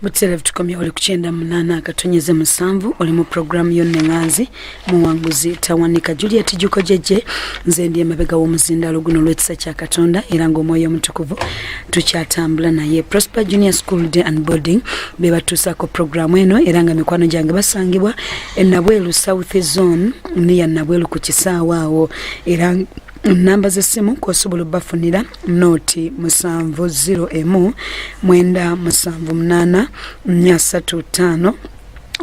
Butere tukomye oli kuchenda munana akatonyeze musanvu oli mu program yonne nganzi muwanguzi tawanika Juliet Juko jeje nze ndiye mabega w'omuzindalo guno lwetsa kya Katonda era ngo moyo mutukuvu tukyatambula naye Prosper Junior School Day and Boarding beba tusako program eno era nga mikwano jange basangibwa enabwelu South Zone ni ya nabwelu ku kisaawa awo era namba z'essimu kosobola bafunira noti musanvu 0 mwenda musanvu 8 435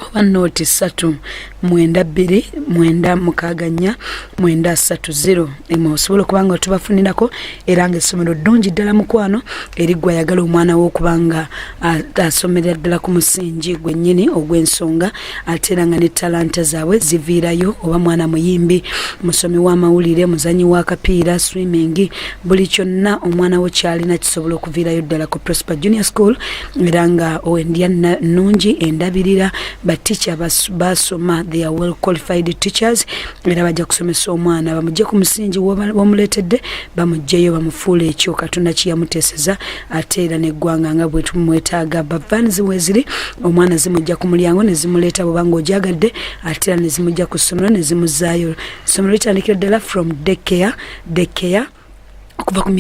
oba noti 3 mwenda 2 mwenda mukaganya mwenda 30 emosobola kubanga tubafunirako era nga essomero ddungi ddala mukwano erigwa yagala omwana wo kubanga asomera ddala ku musingi gwennyini ogw'ensonga ate era nga ne talanta zaabwe ziviirayo oba mwana muyimbi musomi w'amawulire muzanyi w'akapiira swimming buli kyonna omwana wo kyalina kisobola okuviirayo ddala ku Prosper Junior School era nga endya nnungi endabirira baticha basoma they are well qualified teachers era bajja kusomesa omwana bamujje ku musingi womuletedde bamujjeyo bamufuule ekyo Katonda kiyamuteseza ate era neggwanga nga bwe tumwetaaga bavani ziweziri omwana zimujja ku mulyango ne zimuleeta bwanga ojagadde ate era ne zimujja ku ssomero ne zimuzaayo ssomero litandikira ddala from daycare kuva ku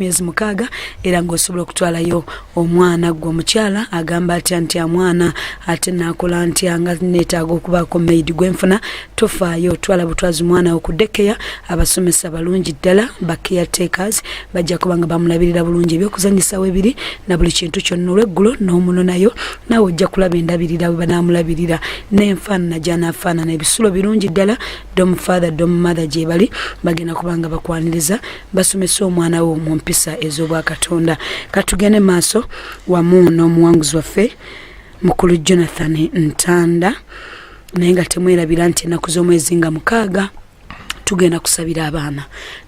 myezi mukaaga era ng'osobola okutwalayo omwana gwe omukyala agamba ati amwana ate nakola nga neetaaga okubaako maid gwenfuna tofaayo twala butwazi mwana okudekeya abasomesa balungi ddala ba caretakers bajja kubanga bamulabirira bulungi ebyokuzanyisa webiri na buli kintu kyonna olweggulo n'omuno nayo naawe ojja kulaba endabirira bwe banaamulabirira n'enfaanana gy'anaafaanana ebisulo birungi ddala dom father dom mother gye bali bagenda kubanga bakwaniriza basomesa omwana wo mu mpisa ez'obwa Katonda katugende maaso wamu n'omuwanguzi waffe mukulu Jonathan Ntanda naye nga temwerabira nti ennaku z'omwezi nga 6 tugenda kusabira abaana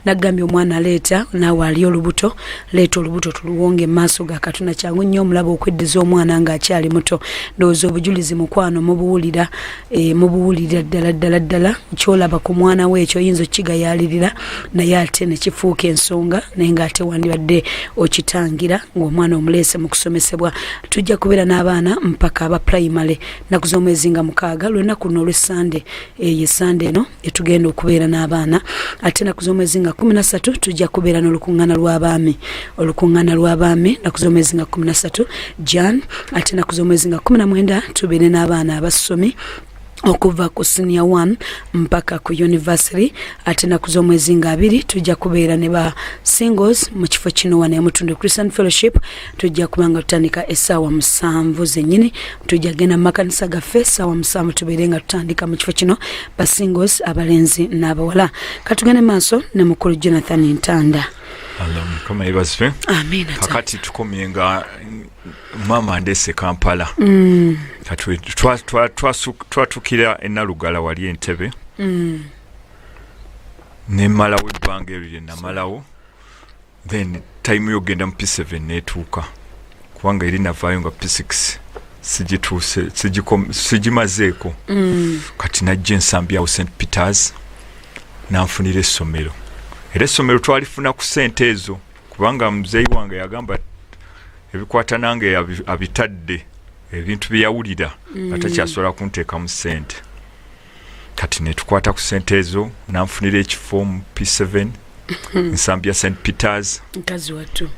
nagambye omwana leeta naawe ali olubuto leeta olubuto tuluwonge maaso ga Katonda kyangu nnyo omulaba okweddeza omwana ng'akyali muto ndowooza obujulizi mukwano mubuwulira ddala kyolaba ku mwana we ekyo oyinza okigayaalirira naye ate ne kifuuka ensonga naye ng'ate wandibadde okitangira ng'omwana omuleese mu kusomesebwa tujja kubeera n'abaana mpaka aba primary nnaku z'omwezi nga 6 lw'ennaku luno olw'essande ye sande eno etugenda okubeera n'abaana ate nnaku z'omwezi nga 13 tujja kubeera n'olukuŋŋaana lw'abaami nnaku z'omwezi nga 13 Jan ate nnaku z'omwezi nga 19 tubeere n'abaana abasomi okuva ku senior 1 mpaka ku university ate nnaku z'omwezi nga 2 tujja kubeera ne ba singles mu kifo kino wane Mutundu Christian Fellowship tujja kubanga tutandika essaawa 7 zennyini tujja genda mu makanisa gaffe essaawa 7 tubeere nga tutandika mu kifo kino ba singles abalenzi n'abawala katugende maaso ne mukulu Jonathan Ntanda kama ibasfe amina kakati tukomye nga mama ndese Kampala katwe twatukira enalugala wali Entebbe ne malawo ebbanga eryo namalawo then time yogenda mu P7 netuuka kubanga eri navaayo nga P6 sigimazeeko kati najja ensambyawo St Peters nanfunira essomero era essomero twalifuna ku ssente ezo kubanga muzeeyi wange yagamba ebikwata nange abitadde ebintu byeyawulira atakyasobola kunteeka mu ssente kati netukwata ku ssente ezo nanfunira ekifo mu P7 nsambya St Peters nkazi wattu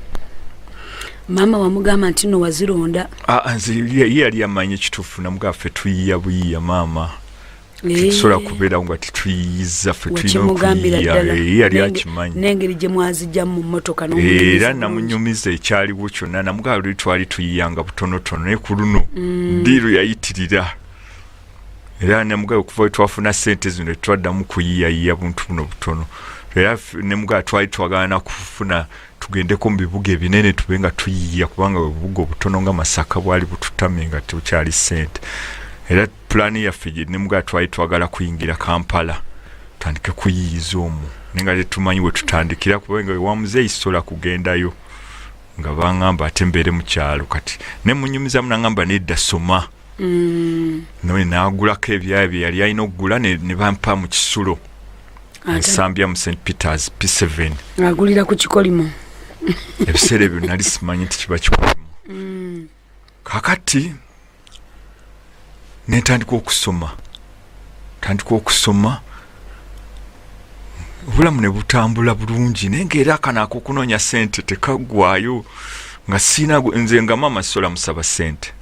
mama wamugamba nti no wazironda ye yali amanyi ekituufu namugaffe tuyiya buyiya maama tusobola kubeera nga tituyiyiza ffe tulina yali akimanyi n'engeri gye mwazijja mu mmotoka era namunyumiza ekyaliwo kyonna namugaba luli twali tuyiyanga butonotono naye ku luno ddiiru yayitirira era namugaba okuva we twafuna ssente zino tetwaddamu kuyiyayiya buntu buno butono era nemugaba twali twagala nakufuna tugendeko mu bibuga ebinene tube nga tuyiya kubanga ebibuga obutono nga Masaka bwali bututamye nga tebukyali ssente era plani yaffe nemugaba twali twagala kuyingira Kampala tutandike kuyiyiza omwo nenga tetumanyi we tutandikira kubanga wa muzeeyi sola kugendayo nga bangamba ate mbeere mu kyalo kati ne munyumiza munangamba nedda soma none naagulako ebyayo bye yali alina okugula ne bampa mu kisulo nsambya mu St Peters P7 agulira ku kikolimo ebiseera ebyo nali simanyi nti kiba kikolimo kakati netandika okusoma obulamu ne butambula bulungi naye ng'era akanaako okunoonya sente tekaggwayo nga sina nze nga mama sola musaba sente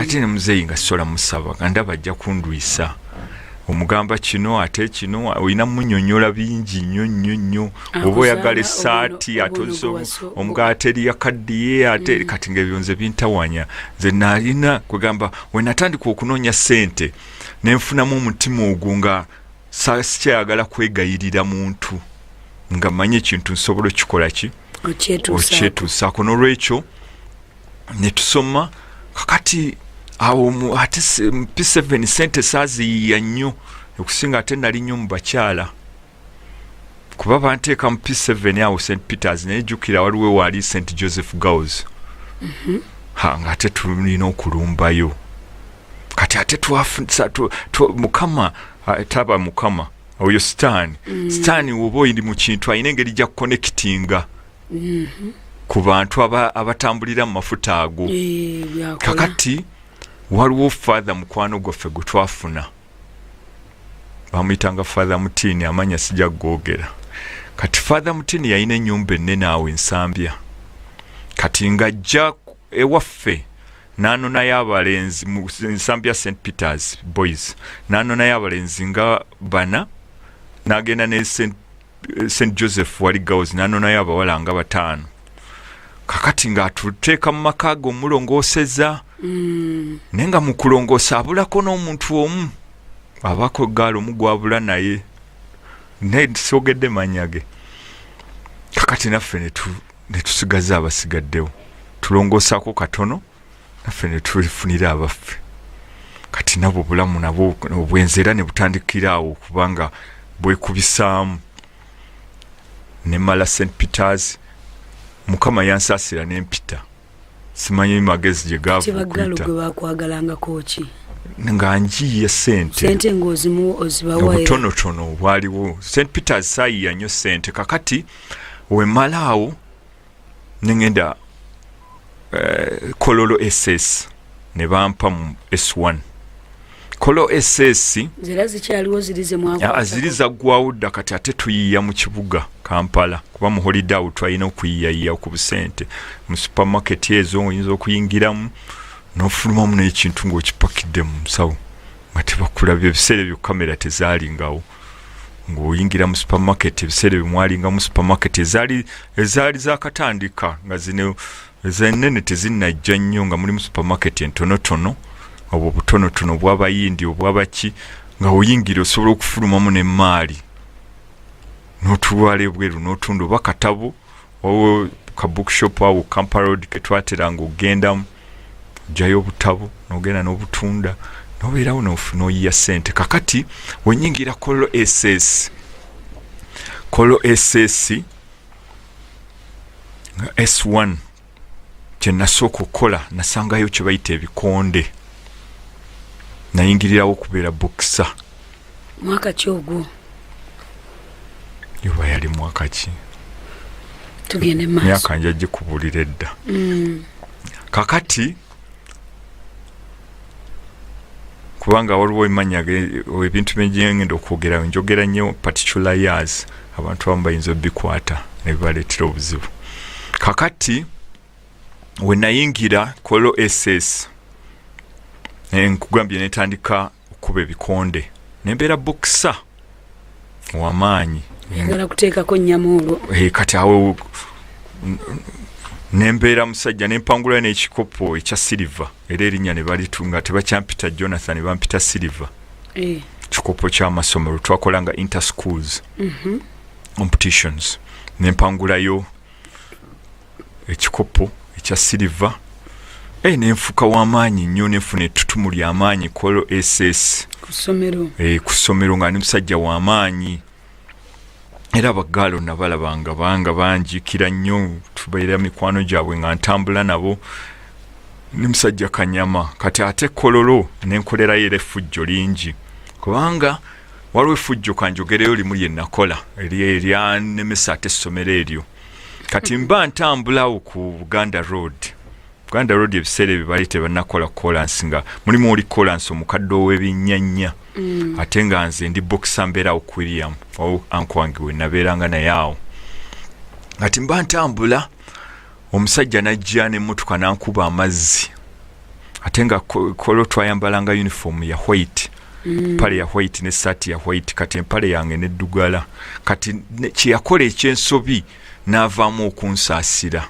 ate ne muzeeyi nga sola musaba nga ndaba ajja kundwisa omugamba kino ate kino olina munnyonnyola bingi nnyo oba oyagala essaati ate omugaateri yakaddiye ate kati ng'ebyo nze bintawanya nze naalina kwegamba we natandika okunoonya sente ne nfunamu omutima ogwo nga sikyayagala kwegayirira muntu nga manye ekintu nsobola okikola ki okyetuusaako n'olwekyo ne tusoma kakati awo ate P7 sente saaziyiya nnyo okusinga ate nali nnyo mu bakyala kuba banteeka mu P7 awo St Peters naye jjukira waliwo waali St Joseph Girls nga ate tulina okulumbayo kati ate mukama taba mukama oyo sitaani woba oyiri mu kintu alina engeri gya kukonekitinga ku bantu abatambulira mu mafuta ago kakati waliwo father mukwano gwaffe gwe twafuna bamuyitanga father Mutini amanya sijja googera kati father Mutini yalina ennyumba ennene awo ensambya kati ng'ajja ewaffe n'anonayo abalenzi mu nsambya St Peters Boys n'anonayo abalenzi nga bana n'agenda ne St Joseph wali Girls n'anonayo abawala nga 5 kakati ng'atuteeka mu maka ge omulongooseza naye nga mu kulongoosa abulako n'omuntu omu abako gaali omu gwabula naye naye soogedde mannya ge kakati naffe ne tusigaza abasigaddewo tulongoosaako katono naffe ne tulifunira abaffe kati nabo obulamu nabo obwenzi era ne butandikira awo kubanga bwekubisaamu ne mala St Peters mukama yansaasira n'empita simanyi magezi gye gaakuyita nga njiye sente ng'ozimu ozibawayo obutonotono bwaliwo St Peters saayiya nnyo sente kakati wemalaawo nengenda Kololo SS ne bampa mu S1 Kolo SS zira zikyaliwo ziri zaggwawo dda kati ate tuyiiya mu kibuga Kampala kuba mu holiday out twalina okuyiyayiya ku busente mu supermarket ezo oyinza okuyingiramu n'ofulumamu n'ekintu ng'okipakidde mu nsawo nga tebakulabye ebiseera ebyo kamera tezaalingawo ng'oyingira mu supermarket ebiseera ebyo mwalinga mu supermarket ezaali zaakatandika nga zino ezennene tezinnajja nnyo nga mulimu supermarket entonotono obwo butonotono obw'abayindi obw'abaki nga oyingira osobola okufulumamu n'emmaali n'otulwala ebweru n'otunda oba katabo oba ka bookshop awo Kampala Road ke twateranga ogendamu ojjayo obutabo n'ogenda n'obutunda n'obeerawo n'oyiya sente kakati wenyingira Kolo SS nga S1 kye nasooka okukola nasangayo kye bayita ebikonde nayingirirawo okubeera bokisa mwaka ki ogwo yoba yali mwaka ki tugende maaso myaka nja gikubuulira edda kakati kubanga waliwo emanya ebintu byengenda okwogera njogera nnyo particular years abantu abamu bayinza obikwata ne bibaleetera obuzibu kakati we nayingira Kolo SS nkugambye netandika okuba ebikonde nembeera bokisa wamaanyi yagala kuteekako nnyama olwo kati awo nembeera musajja nempangula n'ekikopo ekya silver era erinnya ne balitunga tebakyampita Jonathan ne bampita silver kikopo ky'amasomero twakolanga interschools competitions nempangulayo ekikopo ekya silver nenfuka w'amaanyi nnyo nefuna ettutumu ly'amaanyi Kolo SS ku ssomero nga ndi musajja w'amaanyi era abagaalo nabalabanga banga banjikira nnyo tubeera mikwano gyabwe nga ntambula nabo ne musajja Kanyama kati ate Kololo nenkolerayo era effujjo lingi kubanga waliwo effujjo kanjogereyo limu lye nakola eryanemesa ate essomero eryo kati mba ntambulawo ku Buganda Road Uganda Road ebiseera ebyo baali tebannakola kolansi nga mulimu oli kolansi omukadde ow'ebinnyanya ate nga nze ndi boxer mbeera William anko wange we nabeeranga naye awo kati mba ntambula omusajja najja n'emmotoka n'ankuba amazzi ate nga kolo twayambalanga uniform ya white empale ya white n'essaati ya white kati empale yange neddugala kati kyeyakola ekyensobi n'avaamu okunsaasira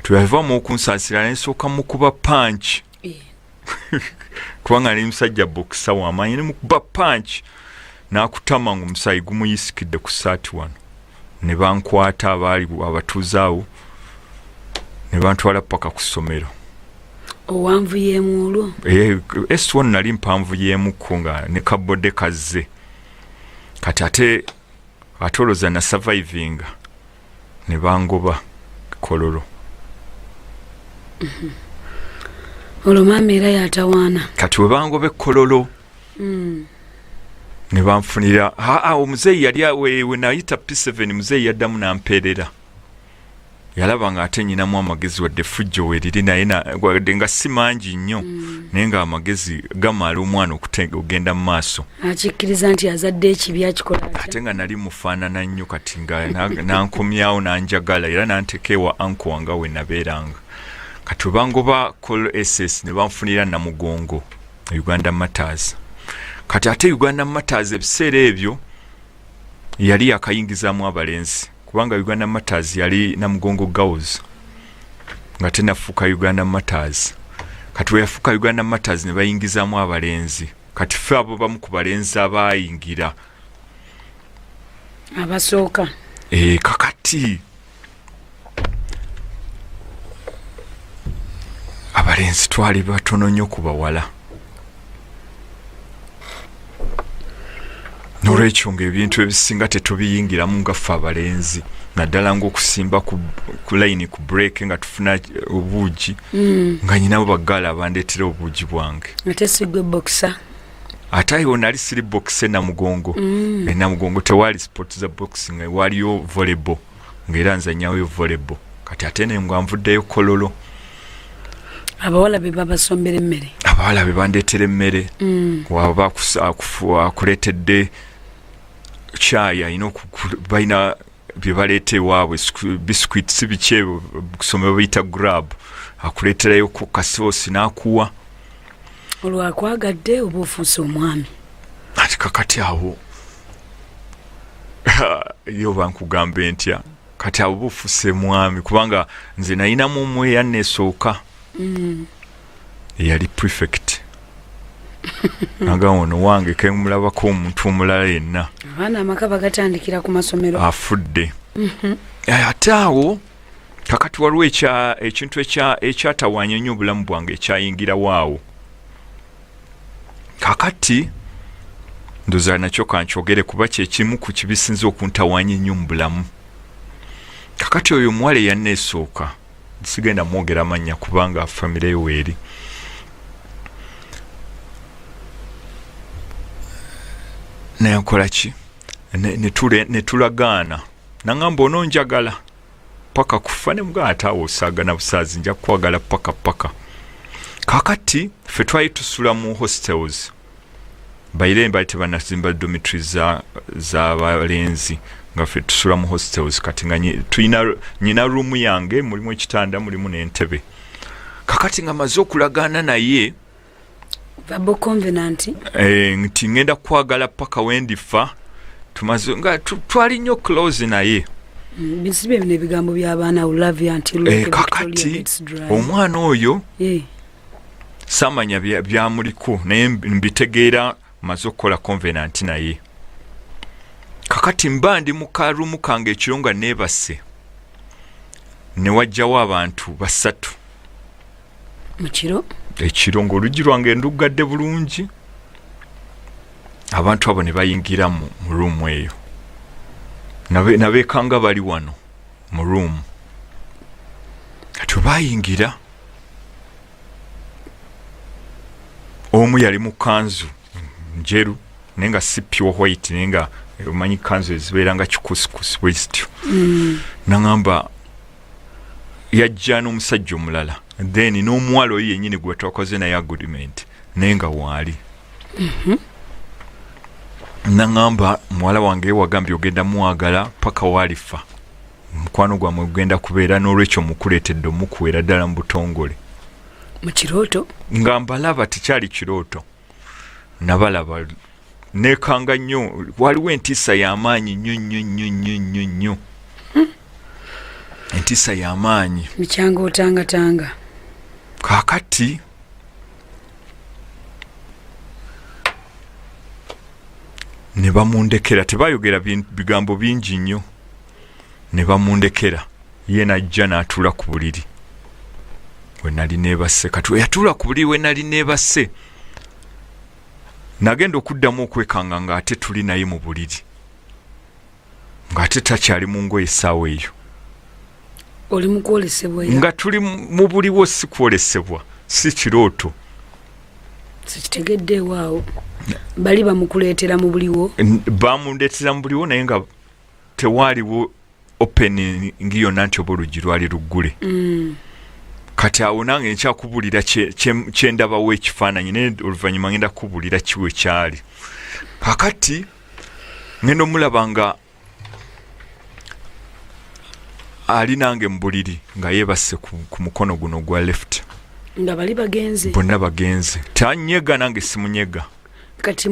tuyavaamu okunsaasira n'esooka mukuba punch kubanga ali musajja bokisa w'amaanyi nemukuba punch n'akutama ng'omusaayi gumuyisikidde ku saati wano ne bankwata abaali abatuuze awo ne bantwala paka ku ssomero. Owanvu yeemu olwo? S1 nali mpanvu yeemukko nga ne kabode kazze kati ate olowooza na survivinga ne bangoba Kololo. Olwo maama era yatawaana kati we bangoba Kololo ne banfunira omuzeeyi yali we nayita P7 muzeeyi yaddamu n'ampeerera yalaba nga ate nyinamu amagezi wadde fujjo weriri naye wadde nga si mangi nnyo naye nga amagezi gamala omwana okugenda mu maaso akikkiriza nti azadde ekibi akikola ate nga nali mufaanana nnyo kati nga nankomyawo nanjagala era nantekeewa anko wange we nabeeranga kati webangoba Col SS ne banfunira Namugongo Uganda Matters kati ate Uganda Matters ebiseera ebyo yali yakayingizaamu abalenzi kubanga Uganda Matters yali Namugongo Girls nga tenafuuka Uganda Matters kati weyafuuka Uganda Matters ne bayingizaamu abalenzi kati ffe abo bamu ku balenzi abaayingira abasooka kakati abalenzi twali batono nnyo ku bawala n'olwekyo ng'ebintu ebisinga tetubiyingiramu nga ffe abalenzi naddala ng'okusimba ku layini ku break nga tufuna obuugi nga nyinabo baggaala abandeetera obuugi bwange ate sigwe boxer ate ayo nali siri boxe Namugongo Namugongo tewaali sport za boxing waliyo volleyball ng'era nzannyawo volleyball kati ate ne nga nvuddeyo Kololo abawala be babasombera emmere abawala be bandeetera emmere waba akuleetedde chaya balina bye baleeta ewaabwe biscuit si biki kusomero bayita grab akuleeterayo ku kasoosi n'akuwa olwakwagadde oba ofuuse omwami ati kakati awo yo bankugambe ntya kati abo bufuuse mwami kubanga nze nayinamu omwe yanneesooka yali prefect naga ono wange kemulabako omuntu omulala yenna abaana amaka bagatandikira ku masomero afudde ate awo kakati waliwo ekintu ekyatawaanya nnyo obulamu bwange ekyayingirawo awo kakati ndoza nakyo kankyogere kuba kyekimu ku kibisinza okuntawaanya ennyo mu bulamu kakati oyo omuwala eyanneesooka sigenda mwogera mannya kubanga famire yo weeri nayankola ki netulagaana nangamba ononjagala paka kufa ne mugaa ataawo osaagana busaazi nja kukwagala paka kakati ffe twali tusula mu hostels bayire mbali tebanazimba dormitories z'abalenzi nga ffe tusula mu hostels kati nga nyina ruumu yange mulimu ekitanda mulimu n'entebe kakati nga maze okulagaana naye verbal covenant nti ngenda kwagala paka wendifa tumaze nga twali nnyo close naye bisibe bino ebigambo by'abaana love until kakati omwana oyo samanya byamuliko naye mbitegeera maze okukola covenant naye kakati mba ndi mu karumu kange ekiro nga neebase ne wajjawo abantu basatu mu kiro ekiro ng'oluggi lwange nduggadde bulungi abantu abo ne bayingira mu ruumu eyo nabeekanga bali wano mu ruumu kati bayingira omu yali mu kanzu njeru naye nga si pure white naye nga omanyi kanzu ezibeera nga kikusikusi bwe zityo naŋŋamba yajja n'omusajja omulala then n'omuwala oyo yennyini gwe twakoze naye agreement naye nga waali naŋŋamba muwala wange wagambye ogenda muwagala paka waalifa mukwano gwammwe gugenda kubeera n'olwekyo mukuleetedde omukuweera ddala mu butongole mu kirooto nga mbalaba tekyali kirooto nabalaba neekanga nnyo waliwo entiisa y'amaanyi nnyo entiisa y'amaanyi mikyanga otangatanga kaakati ne bamundekera tebayogera bigambo bingi nnyo ne bamundekera ye najja n'atuula ku buliri we nali neebase kati yatuula ku buliri we nali neebase nagenda okuddamu okwekanga ng'ate tuli naye mu buliri ng'ate takyali mu ngoye essaawa eyo oli mu kwolesebwa nga tuli mu buliwo si kwolesebwa si kirooto sikitegedde waawo bali bamukuleetera mu buliwo bamundeetera mu buliwo naye nga tewaaliwo opening yonna nti oba oluggi lwali luggule kati awo nange nkyakubulira kyendabawo ekifaananyi naye oluvannyuma ngenda kubulira kiwe kyali kakati ngenda omulaba nga ali nange mu buliri nga yeebase ku mukono guno gwa left nga bali bagenze bonna bagenze tanyega nange simunyega kati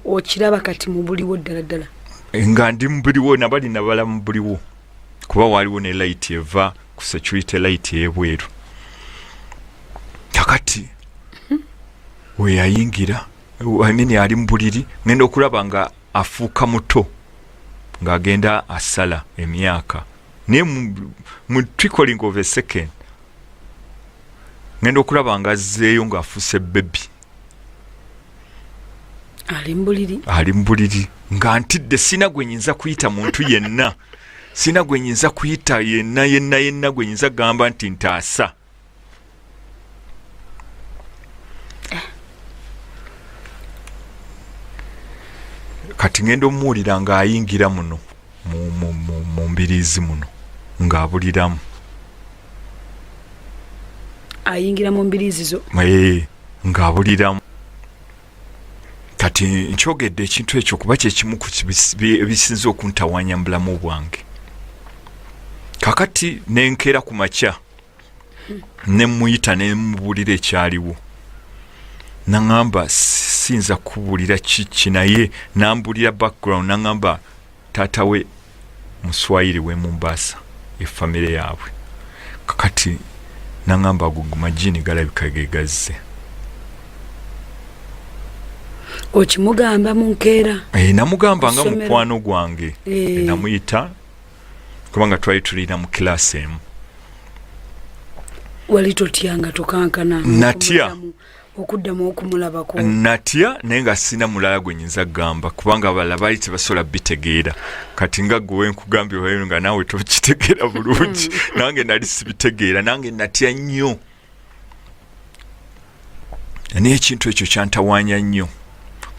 okiraba kati mu buliwo ddala ddala nga ndi mu buliwo nabali nabala mu buliwo kuba waliwo ne light eva ku security light ebweru kakati we yayingira amini ali mu buliri ngenda okulaba nga afuuka muto ng'agenda asala emyaka naye mu trickling of a second ngenda okulaba nga azzeeyo ng'afuuse bebi ali mu buliri nga ntidde sina gwe nyinza kuyita muntu yenna sina gwe nyinza kuyita yenna gwe nyinza gamba nti ntaasa kati ngenda omuwulira ng'ayingira muno mu mbiriizi muno ng'abuliramu ayingira mu mbiriizi zo ng'abuliramu kati nkyogedde ekintu ekyo kuba kyekimu ku ebisinza okuntawanya mu bulamu bwange kakati nenkeera ku makya nemuyita nemubulira ekyaliwo naŋŋamba sinza kubulira kiki naye nambulira background naŋŋamba taata we muswayiri we Mombasa efamire yaabwe kakati naŋŋamba go majini galabika gegazze okimugamba mu nkeera namugamba nga mukwano gwange namuyita kubanga twali tulina mu kilaasi emu wali totyanga tokankana natya okuddamu okumulabako natya naye nga sina mulala gwe nyinza gamba kubanga abalala baali tebasobola bitegeera kati nga gwe nkugambye wayo nga naawe tokitegeera bulungi nange nali sibitegeera nange natya nnyo naye ekintu ekyo kyantawanya nnyo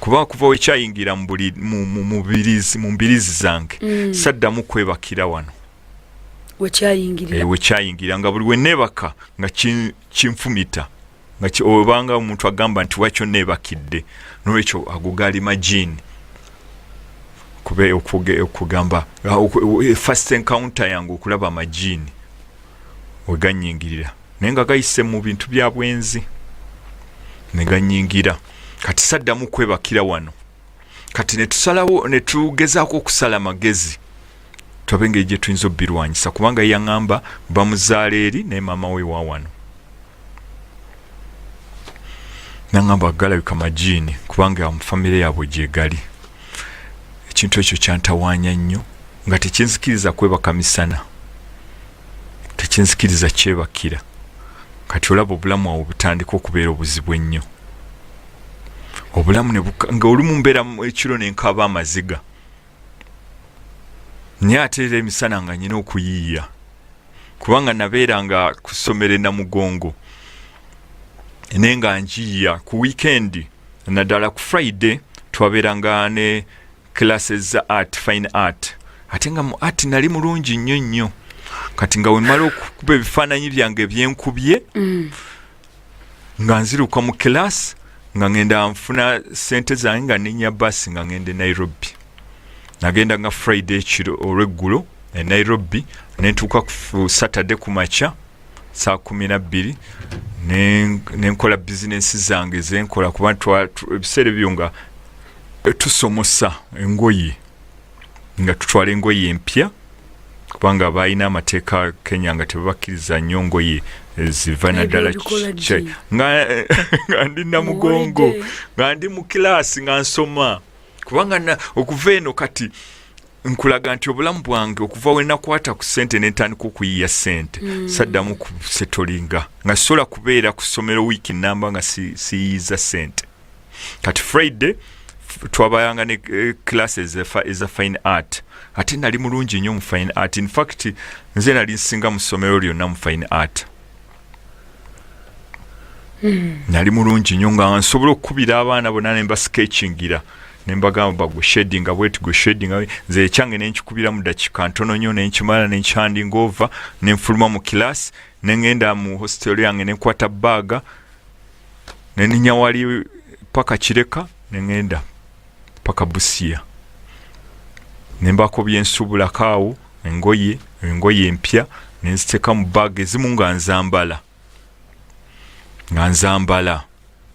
kuba kuva wekyayingira mu mbiriizi zange saddamu kwebakira wano wekyayingira nga buli weneebaka nga kinfumita obanga omuntu agamba nti wakyo neebakidde nolwekyo ago gaali majini okugamba first encounter yange okulaba amajini weganyingirira naye nga gayise mu bintu bya bwenzi neganyingira kati saddamu kwebakira wano kati netusalawo netugezaako okusala amagezi twabe engeri gye tuyinza obbirwanyisa kubanga yaŋŋamba bamuzaala eri naye maama we wa wano naŋŋamba galabika majini kubanga mufamire yaabwe gyegali ekintu ekyo kyantawaanya nnyo nga tekinzikiriza kwebaka misana tekinzikiriza kyebakira kati olaba obulamu awo butandika okubeera obuzibu ennyo obulamu nga oli mu mbeera ekiro nenkaaba amaziga naye ate era emisana nga nyina okuyiiya kubanga nabeeranga ku ssomero Namugongo naye nga njiiya ku wiikendi naddala ku Friday twabeeranga ne classes za art fine art ate nga mu art nali mulungi nnyo kati nga wemala okukuba ebifaananyi byange byenkubye nga nziruka mu kilasi nga ngenda nfuna sente zange nga nenya basi nga ngende Nairobi. Nagenda nga Friday ekiro olweggulo e Nairobi nentuuka ku Saturday ku makya saa 12 nenkola bizinesi zange zenkola kuba ebiseera ebyo nga tusomosa engoye nga tutwala engoye empya kubanga balina amateeka Kenya nga tebabakkiriza nnyo ngoye ziva naddala nga ndi namugongo nga ndi mu kilasi nga nsoma kubanga okuva eno kati nkulaga nti obulamu bwange okuva we nakwata ku ssente n'entandika okuyiya ssente saddamu kusetolinga nga sola kubeera ku ssomero wiiki namba nga siyiiza ssente. Kati Friday twabayanga ne classes eza fine art ate nali mulungi nnyo mu fine art. In fact nze nali nsinga mu ssomero lyonna mu fine art. Nali mulungi nnyo nga nsobola okukubira abaana bonna ne mbasketchingira nembagamba gwe shading bweti gwe shading nze ekyange nenkikubira mu dakiika ntono nnyo nenkimala nenkhanding over nenfuluma mu kilasi nengenda mu hostel yange nenkwata baaga neninya wali paka Kireka nengenda paka Busia nembako byensubulako awo engoye empya nenziteeka mu baaga ezimu nga nzambala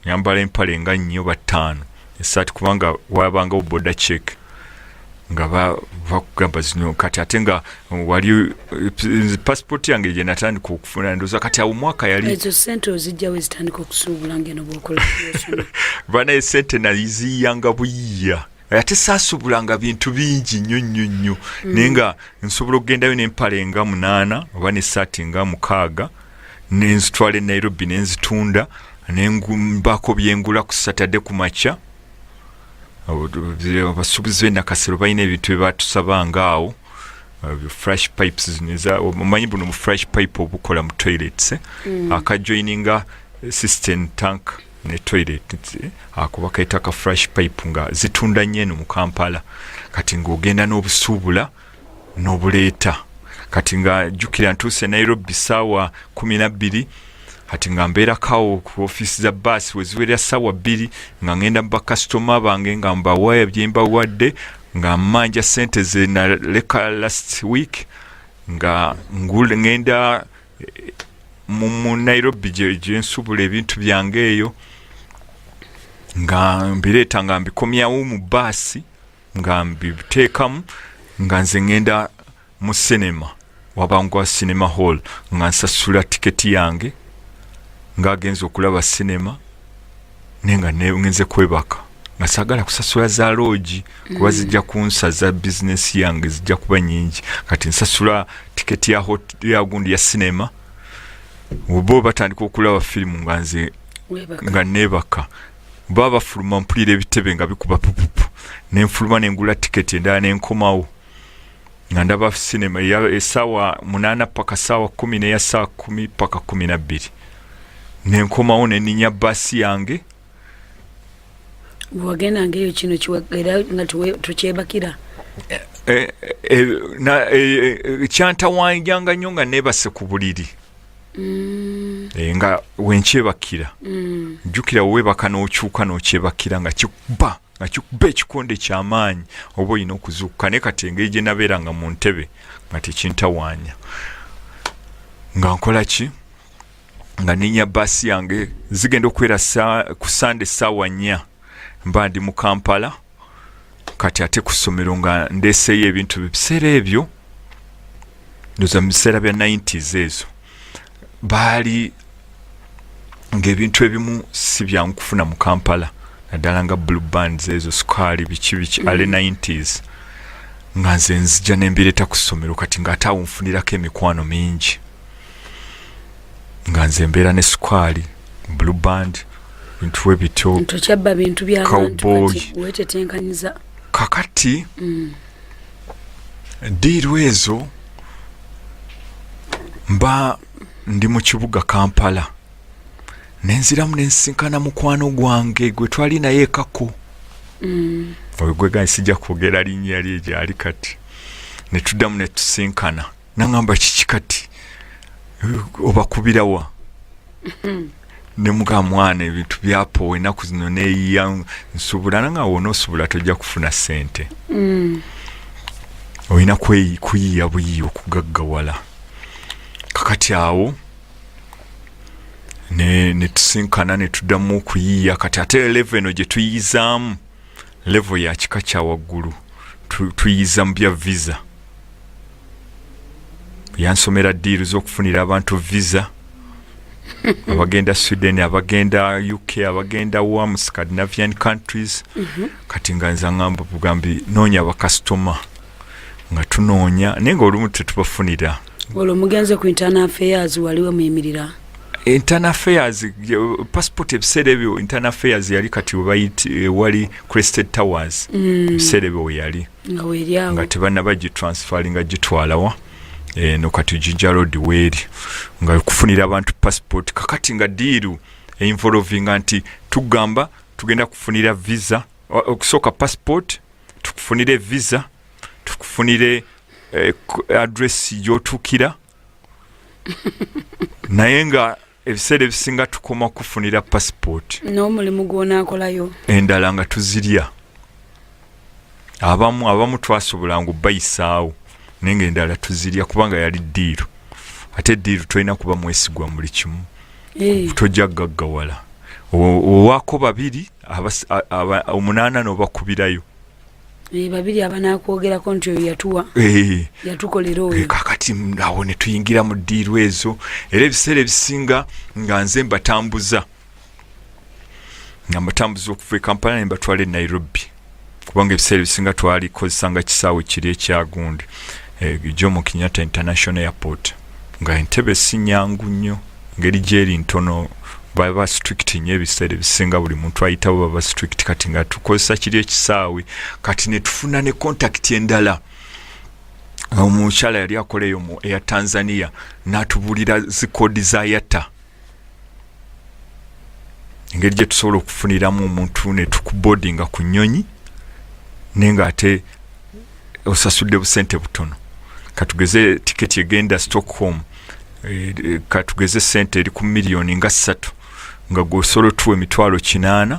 nyambala empale nga 4 oba 5 esaati kubanga wabanga boda check nga bakugamba zino kati ate nga wali passport yange je natandika okufuna ndoza kati awo mwaka yali ezo sente ozijja wezitandika okusuubula ngeno bwokola bana esente naliziyanga buyiya ate saasubulanga bintu bingi nnyo nenga nsobola okugendayo n'empale nga 8 oba n'essaati nga 6 nenzitwala e Nairobi nenzitunda nengumbako byengula ku Saturday ku makya. Abasuubuzi b'enakasero balina ebintu bye batusabanga awo fresh pipes omanyi buno mu fresh pipe obukola mu toilets akajoininga system tank ne toilet akuba kaita ka fresh pipe nga zitunda nnyeno mu Kampala kati ng'ogenda n'obusuubula n'obuleeta kati nga jjukira ntuuse Nairobi ssaawa 12 kati nga mbeera kawo ku office za bus weziwerera ssaawa 2 nga ngenda mu bakasitoma bange nga mbawaya byembawadde nga mmanja sente ze naleka last week nga ngenda mu Nairobi gye nsubula ebintu byange eyo nga mbireeta nga mbikomyawo mu baasi nga mbiteekamu nga nze ngenda mu cinema wabangwa cinema hall nga nsasula tiketi yange nga agenza okulaba cinema nenga ngenze kwebaka nga sagala kusasula za lodge kuba zijja kunsaza business yange zijja kuba nyingi kati nsasula tiketi ya gundi ya cinema obo batandika okulaba filimu nga nze nga nebaka baba fuluma mpulira ebitebe nga bikuba pupupu nenfuluma nengula tiketi endala nenkomawo nga ndaba cinema ya essaawa 8 paka ssaawa 10 neya ssaawa 10 paka 12 nenkomawo neninya basi yange wagenda ngeyo kino kiwagera nga tukyebakira kyantawanjanga nnyo nga nebase ku buliri nga wenkyebakira jjukira webaka n'okyuka n'okyebakira nga kikuba ekikonde ky'amaanyi oba olina okuzuukuka naye kati engeri gye nabeeranga mu ntebe nga tekintawaanya nga nkola ki nga ninya basi yange zigenda okwera ku Sunday ssaawa 4 mba ndi mu Kampala kati ate ku ssomero nga ndeeseeyo ebintu biseera ebyo ndoza mu biseera bya 90s ezo baali ng'ebintu ebimu si byangu kufuna mu Kampala naddala nga blue bands ezo sukaali biki ale 90s nga nze nzija nembireeta ku ssomero kati ng'ate awo nfunirako emikwano mingi nga nze mbeera ne sukaali blue band bintu ebityo tokyabba bintu by'abantu wetetenkanyiza kakati diiru ezo mba ndi mu kibuga Kampala nenziramu nensinkana mukwano gwange gwe twali naye ekako gwe gani sijja kwogera linnya lye gyali kati ne tuddamu ne tusinkana nangamba kiki kati obakubirawa ne muga mwana ebintu byapo enaku zino neyiya nsubula nanga wona osubula tojja kufuna sente oyina kuyiya buyiyi okugaggawala kakati awo ne tusinkana ne tuddamu okuyiya kati ate level eno gye tuyizaamu level ya kika kya waggulu tuyiza mu bya visa yansomera diiru z'okufunira abantu visa abagenda Sweden abagenda UK abagenda mu Scandinavian countries kati nga nza ngamba bugambi noonya bakastoma nga tunoonya naye nga olumu tetubafunira olwo mugenze ku internal affairs waliwo muyimirira internal affairs passport ebiseera ebyo internal affairs yali kati wali Crested Towers ebiseera ebyo yali nga tebanna bagitransferinga gitwalawa no kati Jinja Road weeri nga kufunira abantu passport kakati nga diiru involving nti tugamba tugenda kufunira visa okusoka passport tukufunire visa tukufunire address yotukira naye nga ebiseera ebisinga tukoma kufunira passport n'omulimu gwona akolayo endala nga tuzirya abamu twasobola ngu bayisaawo naye nga endala tuzirya kubanga yali diiru ate diiru tolina kuba mwesigwa muli kimu tojja gaggawala owaako babiri omunaana n'obakubirayo babiri abanakwogerako nti oyo yatukolera oyo kakati awo ne tuyingira mu diiru ezo era ebiseera ebisinga nga nze mbatambuza okuva e Kampala ne mbatwala e Nairobi kubanga ebiseera ebisinga twalikozesanga kisaawe kiri ekyagundi Jomo Kenyatta International Airport nga Entebbe si nyangu nnyo ngeri gyeri ntono baba strict nnyo ebiseera ebisinga buli muntu ayitawo baba strict kati nga tukozesa kiri ekisaawe kati ne tufuna ne contact endala omukyala yali akoleyo mu Air Tanzania n'atubulira zikodi za yata engeri gye tusobola okufuniramu omuntu ne tukubodinga ku nnyonyi naye nga ate osasudde busente butono katugeze tiketi egenda Stockholm katugeze sente eri ku miliyoni nga 3 nga gosolo tuwe emitwalo 8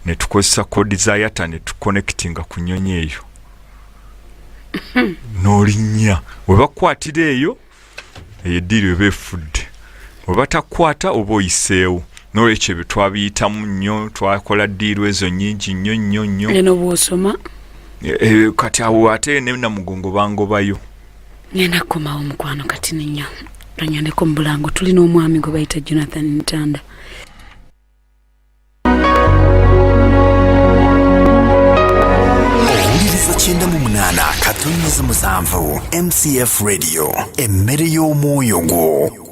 ne tukozesa kodi za yata ne tuconnectinga ku nnyonyi eyo n'olinnya we bakwatira eyo eddiiro ebefudde we batakwata oba oyiseewo n'olwekyo ebyo twabiyitamu nnyo twakola ddiiro ezo nnyingi nnyo eno bw'osoma kati awo ate ne Namugongo bangobayo ngenda kukomawo mukwano kati nnyo tonyandeko mu Bulango tulina omwami gwe bayita Jonathan Ntanda owuliriza 98.7 MCF Radio emmere y'omwoyo gwo